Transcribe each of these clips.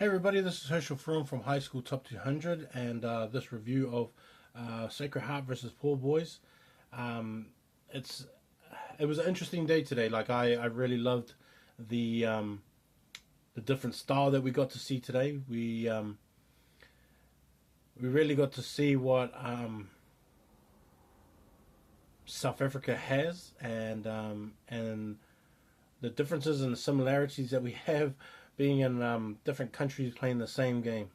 Hey everybody, this is Herschel from High School Top 200, and this review of Sacred Heart versus Paarl Boys. Um, it's it was an interesting day today. Like I really loved the um, the different style that we got to see today. We really got to see what South Africa has, and the differences and the similarities that we have being in different countries playing the same game.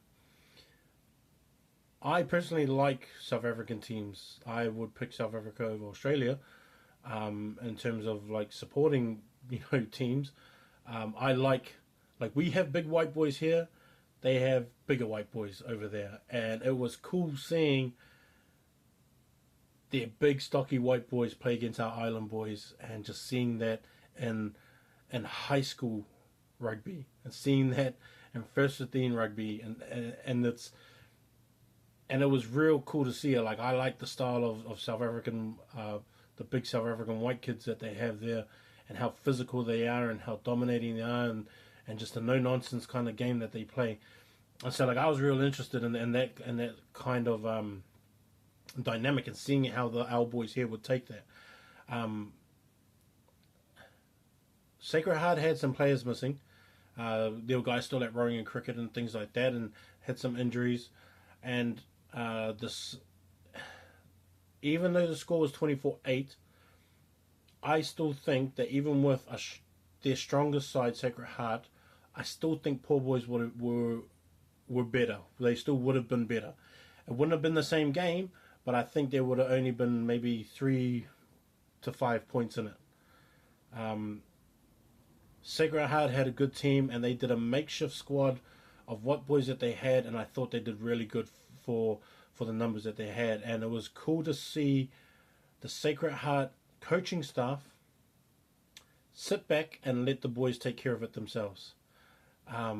I personally like South African teams. I would pick South Africa over Australia in terms of like supporting teams. I like we have big white boys here. They have bigger white boys over there, and it was cool seeing their big stocky white boys play against our island boys, and just seeing that in in high school rugby and seeing that in first 15 rugby, and it was real cool to see it. Like I like the style of South African, the big South African white kids that they have there, and how physical they are, and how dominating they are, and just a no nonsense kind of game that they play. And so like I was real interested in that kind of dynamic, and seeing how our boys here would take that. Um, Sacred Heart had some players missing. There were guys still at rowing and cricket and things like that, and had some injuries. And this, even though the score was 24-8, I still think that even with their strongest side, Sacred Heart, I still think Paarl Boys were better. They still would have been better. It wouldn't have been the same game, but I think there would have only been maybe 3 to 5 points in it. Sacred Heart had a good team, and they did a makeshift squad of what boys that they had, and I thought they did really good for the numbers that they had. And it was cool to see the Sacred Heart coaching staff sit back and let the boys take care of it themselves. I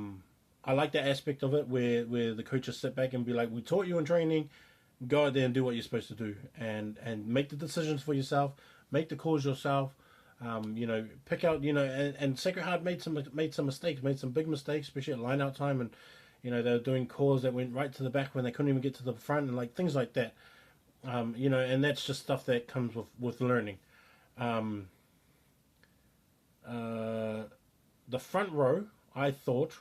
like that aspect of it, where the coaches sit back and be like, "We taught you in training, go out there and do what you're supposed to do, and make the decisions for yourself, make the calls yourself." Pick out, and Sacred Heart made some mistakes, made some big mistakes, especially at line out time, and they were doing calls that went right to the back when they couldn't even get to the front, and like things like that. And that's just stuff that comes with learning. The front row, I thought,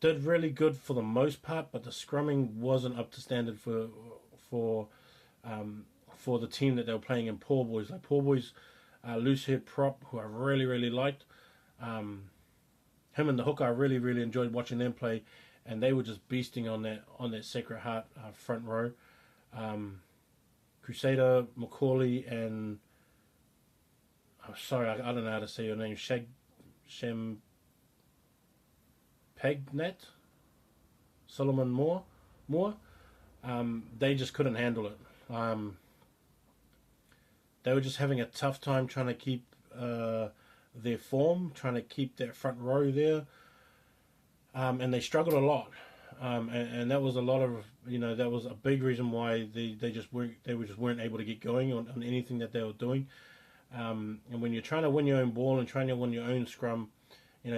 did really good for the most part, but the scrumming wasn't up to standard for the team that they were playing in Paarl Boys. Like Paarl Boys, loose head prop, who I really really liked. Him and the hooker, I really really enjoyed watching them play, and they were just beasting on that Sacred Heart front row. Crusader, Macaulay, and I'm sorry, I don't know how to say your name. Shem Pegnet, Solomon Moore. They just couldn't handle it. They were just having a tough time trying to keep their form, trying to keep that front row there, and they struggled a lot. And that was a lot of that was a big reason why they just weren't able to get going on anything that they were doing. And when you're trying to win your own ball and trying to win your own scrum,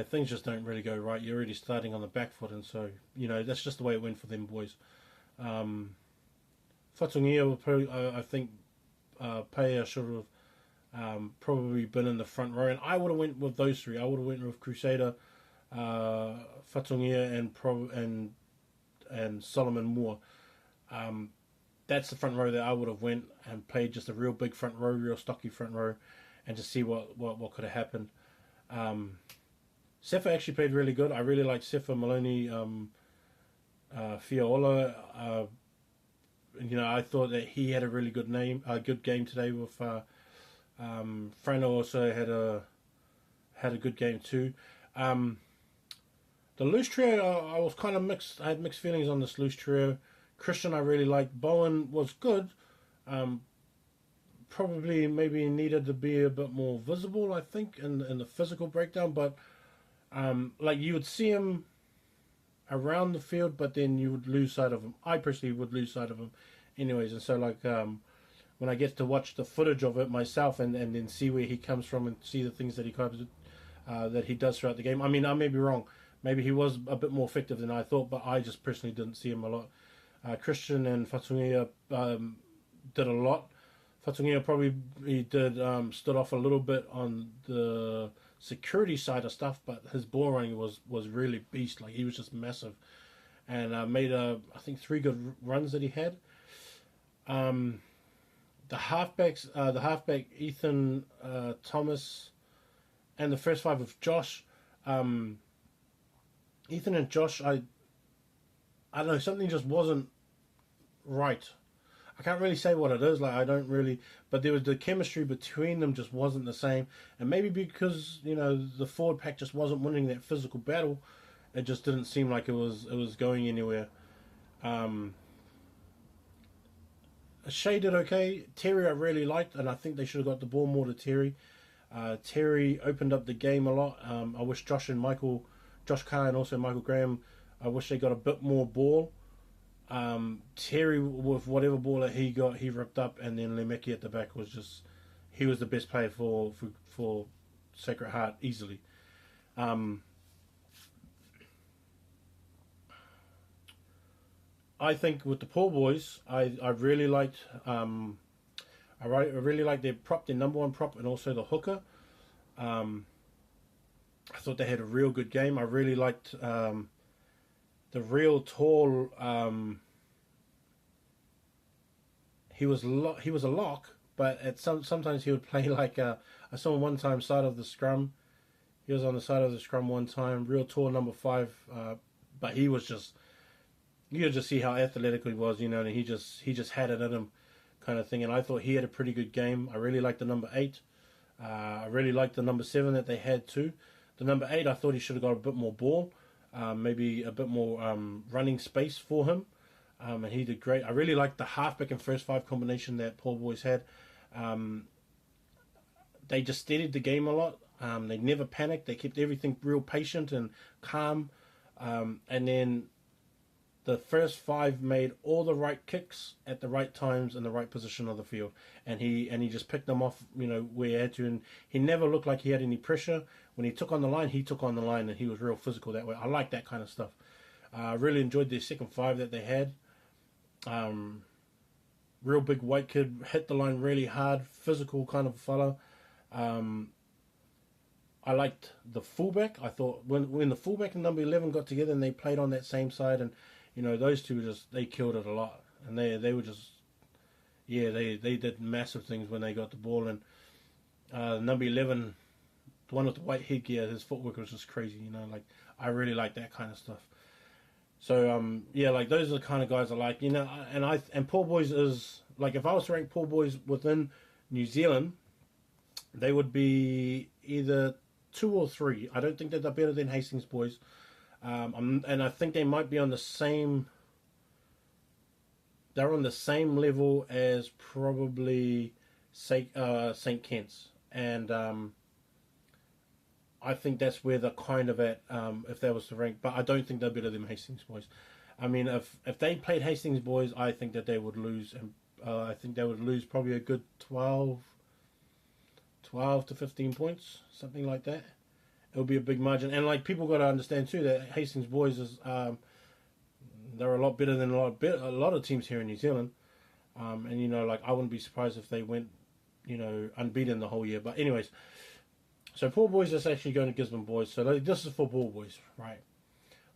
things just don't really go right. You're already starting on the back foot, and so that's just the way it went for them boys. Fatungia, I think Paya should have probably been in the front row, and I would have went with those three. I would have went with Crusader, Fatungia, and Solomon Moore. That's the front row that I would have went and played, just a real big front row, real stocky front row, and just see what could have happened. Sefa actually played really good. I really liked Sefa Maloney, Fiola. I thought that he had a really good game today. With Frano also had a good game too. The loose trio, I was kind of mixed. I had mixed feelings on this loose trio. Christian, I really liked. Bowen was good. Probably maybe needed to be a bit more visible, I think, in the physical breakdown. But like you would see him around the field, but then you would lose sight of him. I personally would lose sight of him anyways. And so like when I get to watch the footage of it myself, and then see where he comes from and see the things that he does throughout the game. I mean, I may be wrong, maybe he was a bit more effective than I thought, but I just personally didn't see him a lot. Christian and Fatungia did a lot. Fatungia probably he did stood off a little bit on the security side of stuff, but his ball running was really beast. Like he was just massive, and made I think 3 good runs that he had. The halfback Ethan, Thomas, and the first 5 of Josh. Ethan and Josh, I don't know, something just wasn't right. I can't really say what it is. Like I don't really, but there was the chemistry between them just wasn't the same, and maybe because the forward pack just wasn't winning that physical battle, it just didn't seem like it was going anywhere. Shea did okay. Terry I really liked, and I think they should have got the ball more to Terry. Terry opened up the game a lot. I wish Josh Carr and also Michael Graham, I wish they got a bit more ball. Terry, with whatever ball that he got, he ripped up, and then Lemeki at the back was just, he was the best player for Sacred Heart easily. I think with the Paarl boys, I really liked I really liked their prop, their number 1 prop, and also the hooker. I thought they had a real good game. I really liked the real tall. He was a lock, but sometimes he would play like I saw him one time side of the scrum. He was on the side of the scrum one time, real tall number 5, but he was just, you could just see how athletic he was, and he just had it in him, kind of thing. And I thought he had a pretty good game. I really liked the number 8. I really liked the number 7 that they had too. The number 8, I thought he should have got a bit more ball, maybe a bit more running space for him, and he did great. I really liked the halfback and first 5 combination that Paarl boys had. They just steadied the game a lot. They never panicked. They kept everything real patient and calm, and then the first 5 made all the right kicks at the right times in the right position of the field, and he just picked them off, where he had to, and he never looked like he had any pressure. When he took on the line, and he was real physical that way. I like that kind of stuff. I really enjoyed their second 5 that they had. Real big white kid, hit the line really hard, physical kind of fella. I liked the fullback. I thought when the fullback and number 11 got together and they played on that same side, and those two they killed it a lot, and they were just, they did massive things when they got the ball. And number 11, the one with the white headgear, his footwork was just crazy. Like I really like that kind of stuff. So like those are the kind of guys I like. And Paarl boys is like, if I was to rank Paarl boys within New Zealand, they would be either 2 or 3. I don't think that they're better than Hastings boys. And I think they might be on the same. They're on the same level as probably St. Kitts, and I think that's where they're kind of at. If that was to rank, but I don't think they're better than Hastings boys. I mean, if they played Hastings boys, I think that they would lose, and I think they would lose probably a good 12 to 15 points, something like that. It'll be a big margin, and like people got to understand too that Hastings boys is they're a lot better than a lot of teams here in New Zealand, and like I wouldn't be surprised if they went unbeaten the whole year. But anyways, so Paarl boys is actually going to Gisborne boys. So this is for Paarl boys, right?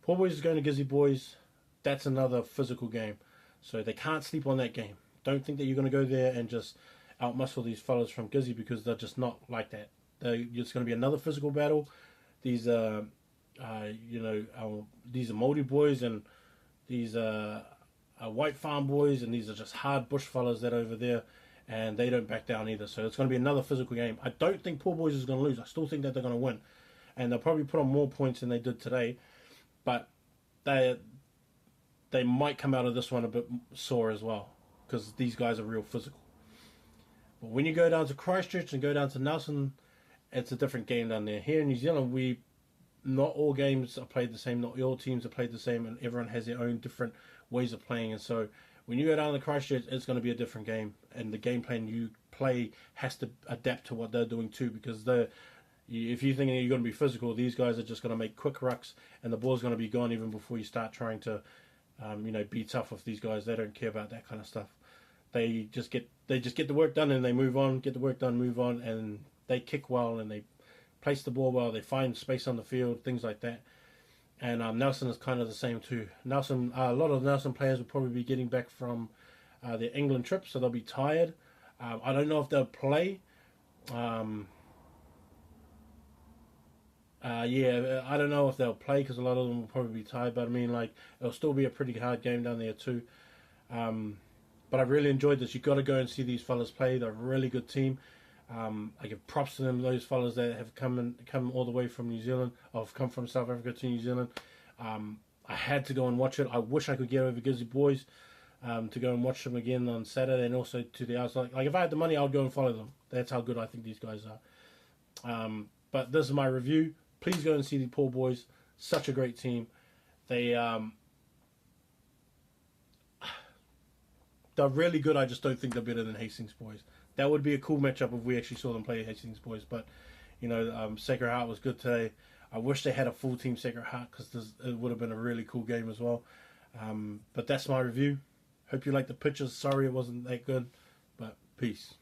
Paarl boys is going to Gizzy boys. That's another physical game, so they can't sleep on that game. Don't think that you're going to go there and just outmuscle these fellas from Gizzy, because they're just not like that. It's going to be another physical battle. These these are Māori boys, and these are white farm boys, and these are just hard bush fellas that are over there, and they don't back down either. So it's going to be another physical game. I don't think Paarl boys is going to lose. I still think that they're going to win, and they'll probably put on more points than they did today, but they might come out of this one a bit sore as well, because these guys are real physical. But when you go down to Christchurch and go down to Nelson, it's a different game down there. Here in New Zealand, not all games are played the same, not all teams are played the same, and everyone has their own different ways of playing. And so when you go down to Christchurch, it's going to be a different game, and the game plan you play has to adapt to what they're doing too, because If you think you're going to be physical, these guys are just going to make quick rucks, and the ball's going to be gone even before you start trying to, be tough with these guys. They don't care about that kind of stuff. They just get the work done and they move on. Get the work done, move on, and they kick well and they place the ball well. They find space on the field, things like that. And Nelson is kind of the same too. Nelson, a lot of Nelson players will probably be getting back from their England trip, so they'll be tired. I don't know if they'll play. I don't know if they'll play because a lot of them will probably be tired. But I mean, like, it'll still be a pretty hard game down there too. But I really enjoyed this. You got to go and see these fellas play. They're a really good team. I give props to them. Those fellas that have come all the way from New Zealand, or have come from South Africa to New Zealand. I had to go and watch it. I wish I could get over Gizzy Boys to go and watch them again on Saturday, and also to the outside. Like if I had the money, I would go and follow them. That's how good I think these guys are. But this is my review. Please go and see the Paarl boys. Such a great team. They're really good. I just don't think they're better than Hastings boys. That would be a cool matchup if we actually saw them play Hastings boys. But Sacred Heart was good today. I wish they had a full team Sacred Heart because it would have been a really cool game as well. But that's my review. Hope you like the pictures. Sorry it wasn't that good, but peace.